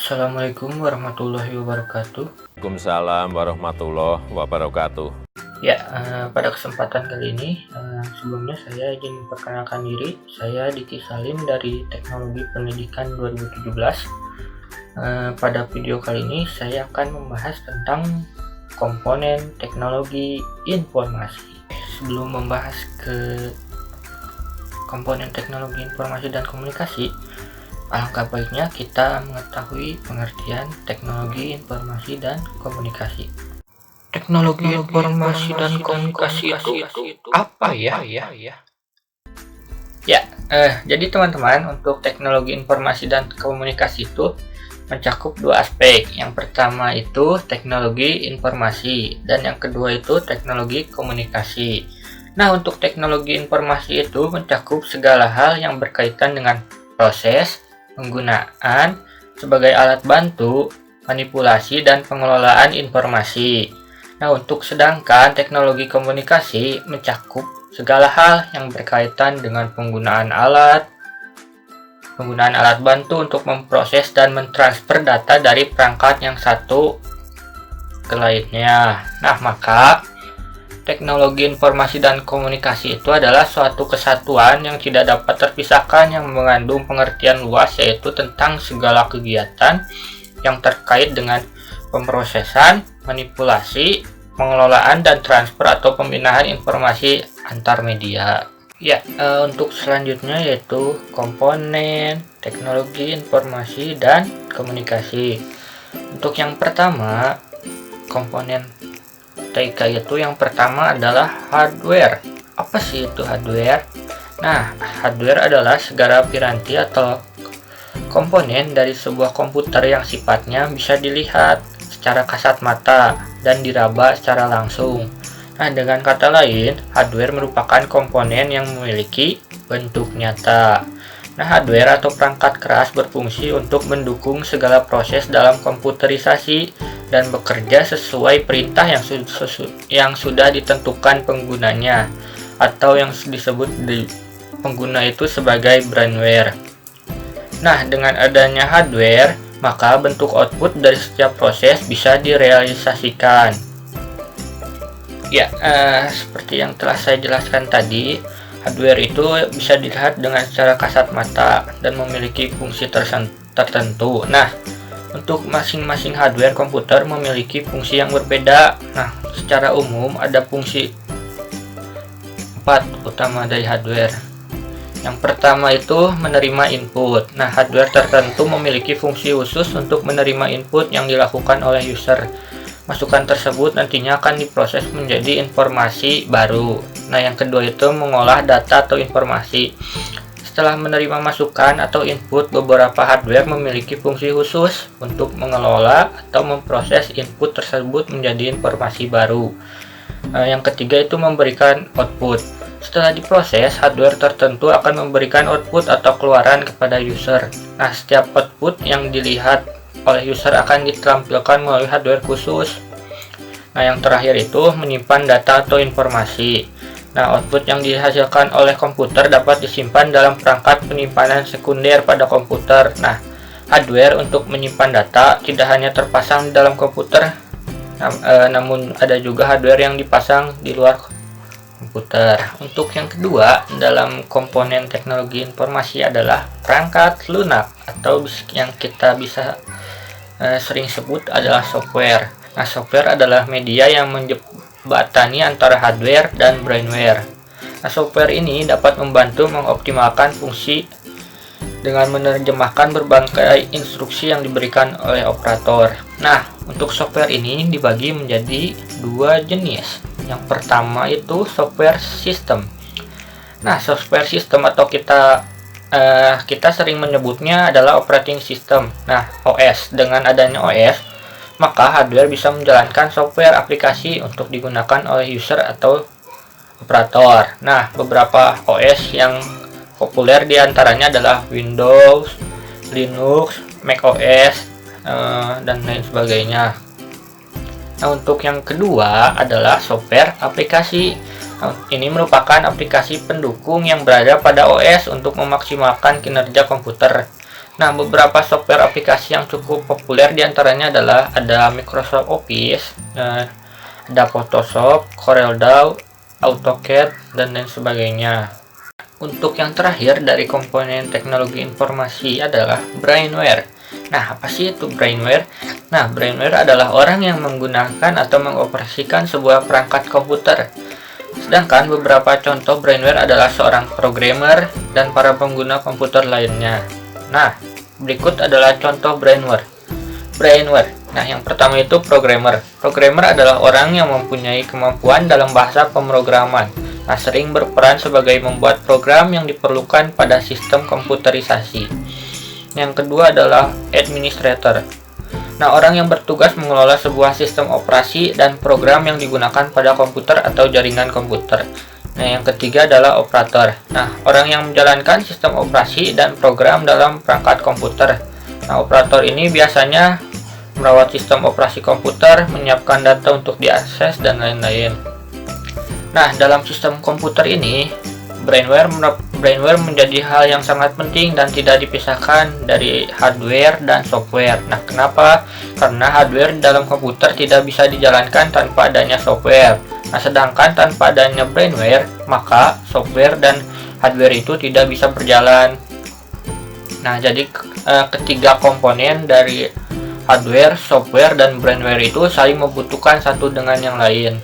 Assalamualaikum warahmatullahi wabarakatuh. Waalaikumsalam warahmatullahi wabarakatuh. Ya, pada kesempatan kali ini, sebelumnya saya izin memperkenalkan diri. Saya Diki Salim dari Teknologi Pendidikan 2017. Pada video kali ini saya akan membahas tentang komponen teknologi informasi. Sebelum membahas ke komponen teknologi informasi dan komunikasi, alangkah baiknya kita mengetahui pengertian teknologi informasi dan komunikasi. Teknologi informasi dan komunikasi itu apa ya? Jadi teman-teman, untuk teknologi informasi dan komunikasi itu mencakup dua aspek. Yang pertama itu teknologi informasi dan yang kedua itu teknologi komunikasi. Nah, untuk teknologi informasi itu mencakup segala hal yang berkaitan dengan proses, penggunaan sebagai alat bantu, manipulasi, dan pengelolaan informasi. Nah, untuk sedangkan teknologi komunikasi mencakup segala hal yang berkaitan dengan penggunaan alat bantu untuk memproses dan mentransfer data dari perangkat yang satu ke lainnya. Nah, maka teknologi informasi dan komunikasi itu adalah suatu kesatuan yang tidak dapat terpisahkan yang mengandung pengertian luas, yaitu tentang segala kegiatan yang terkait dengan pemrosesan, manipulasi, pengelolaan, dan transfer atau pemindahan informasi antar media. Untuk selanjutnya yaitu komponen teknologi informasi dan komunikasi. Untuk yang pertama, komponen TIK itu yang pertama adalah hardware. Apa sih itu hardware? Nah, hardware adalah segala piranti atau komponen dari sebuah komputer yang sifatnya bisa dilihat secara kasat mata dan diraba secara langsung. Nah, dengan kata lain, hardware merupakan komponen yang memiliki bentuk nyata. Nah, hardware atau perangkat keras berfungsi untuk mendukung segala proses dalam komputerisasi dan bekerja sesuai perintah yang sudah ditentukan penggunanya, atau yang disebut di pengguna itu sebagai brainware. Nah, dengan adanya hardware, maka bentuk output dari setiap proses bisa direalisasikan. Seperti yang telah saya jelaskan tadi, hardware itu bisa dilihat dengan secara kasat mata dan memiliki fungsi tertentu. Nah, untuk masing-masing hardware komputer memiliki fungsi yang berbeda. Nah, secara umum ada fungsi 4 utama dari hardware. Yang pertama itu menerima input. Nah, hardware tertentu memiliki fungsi khusus untuk menerima input yang dilakukan oleh user. Masukan tersebut nantinya akan diproses menjadi informasi baru. Nah, yang kedua itu mengolah data atau informasi. Setelah menerima masukan atau input, beberapa hardware memiliki fungsi khusus untuk mengelola atau memproses input tersebut menjadi informasi baru. Yang ketiga itu memberikan output. Setelah diproses, hardware tertentu akan memberikan output atau keluaran kepada user. Nah, setiap output yang dilihat oleh user akan ditampilkan melalui hardware khusus. Nah, yang terakhir itu menyimpan data atau informasi. Nah, output yang dihasilkan oleh komputer dapat disimpan dalam perangkat penyimpanan sekunder pada komputer. Nah, hardware untuk menyimpan data tidak hanya terpasang di dalam komputer, namun ada juga hardware yang dipasang di luar komputer. Untuk yang kedua dalam komponen teknologi informasi adalah perangkat lunak, atau yang kita bisa sering sebut adalah software. Nah, software adalah media yang menjembatani antara hardware dan brainware. Nah, software ini dapat membantu mengoptimalkan fungsi dengan menerjemahkan berbagai instruksi yang diberikan oleh operator. Nah, untuk software ini dibagi menjadi dua jenis. Yang pertama itu software system. Nah, software system atau kita sering menyebutnya adalah operating system. Nah, OS. Dengan adanya OS, maka hardware bisa menjalankan software aplikasi untuk digunakan oleh user atau operator. Nah, beberapa OS yang populer diantaranya adalah Windows, Linux, macOS, dan lain sebagainya. Nah, untuk yang kedua adalah software aplikasi. Ini merupakan aplikasi pendukung yang berada pada OS untuk memaksimalkan kinerja komputer. Nah, beberapa software aplikasi yang cukup populer diantaranya adalah ada Microsoft Office, ada Photoshop, CorelDRAW, AutoCAD, dan lain sebagainya. Untuk yang terakhir dari komponen teknologi informasi adalah brainware. Nah, apa sih itu brainware? Nah, brainware adalah orang yang menggunakan atau mengoperasikan sebuah perangkat komputer. Sedangkan beberapa contoh brainware adalah seorang programmer dan para pengguna komputer lainnya. Nah, berikut adalah contoh brainware. Nah, yang pertama itu programmer. Programmer adalah orang yang mempunyai kemampuan dalam bahasa pemrograman. Nah, sering berperan sebagai membuat program yang diperlukan pada sistem komputerisasi. Yang kedua adalah administrator. Nah, orang yang bertugas mengelola sebuah sistem operasi dan program yang digunakan pada komputer atau jaringan komputer. Nah, yang ketiga adalah operator. Nah, orang yang menjalankan sistem operasi dan program dalam perangkat komputer. Nah, operator ini biasanya merawat sistem operasi komputer, menyiapkan data untuk diakses, dan lain-lain. Nah, dalam sistem komputer ini, brainware menjadi hal yang sangat penting dan tidak dipisahkan dari hardware dan software. Nah, kenapa? Karena hardware dalam komputer tidak bisa dijalankan tanpa adanya software. Nah, sedangkan tanpa adanya brainware, maka software dan hardware itu tidak bisa berjalan. Nah, jadi ketiga komponen dari hardware, software, dan brainware itu saling membutuhkan satu dengan yang lain.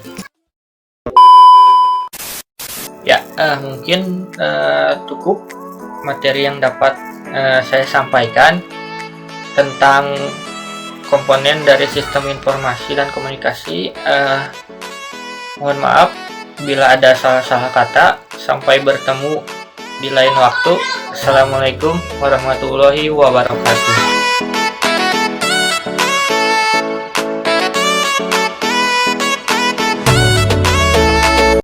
Ya, mungkin cukup materi yang dapat saya sampaikan tentang komponen dari sistem informasi dan komunikasi. Mohon maaf bila ada salah-salah kata. Sampai bertemu di lain waktu. Assalamualaikum warahmatullahi wabarakatuh.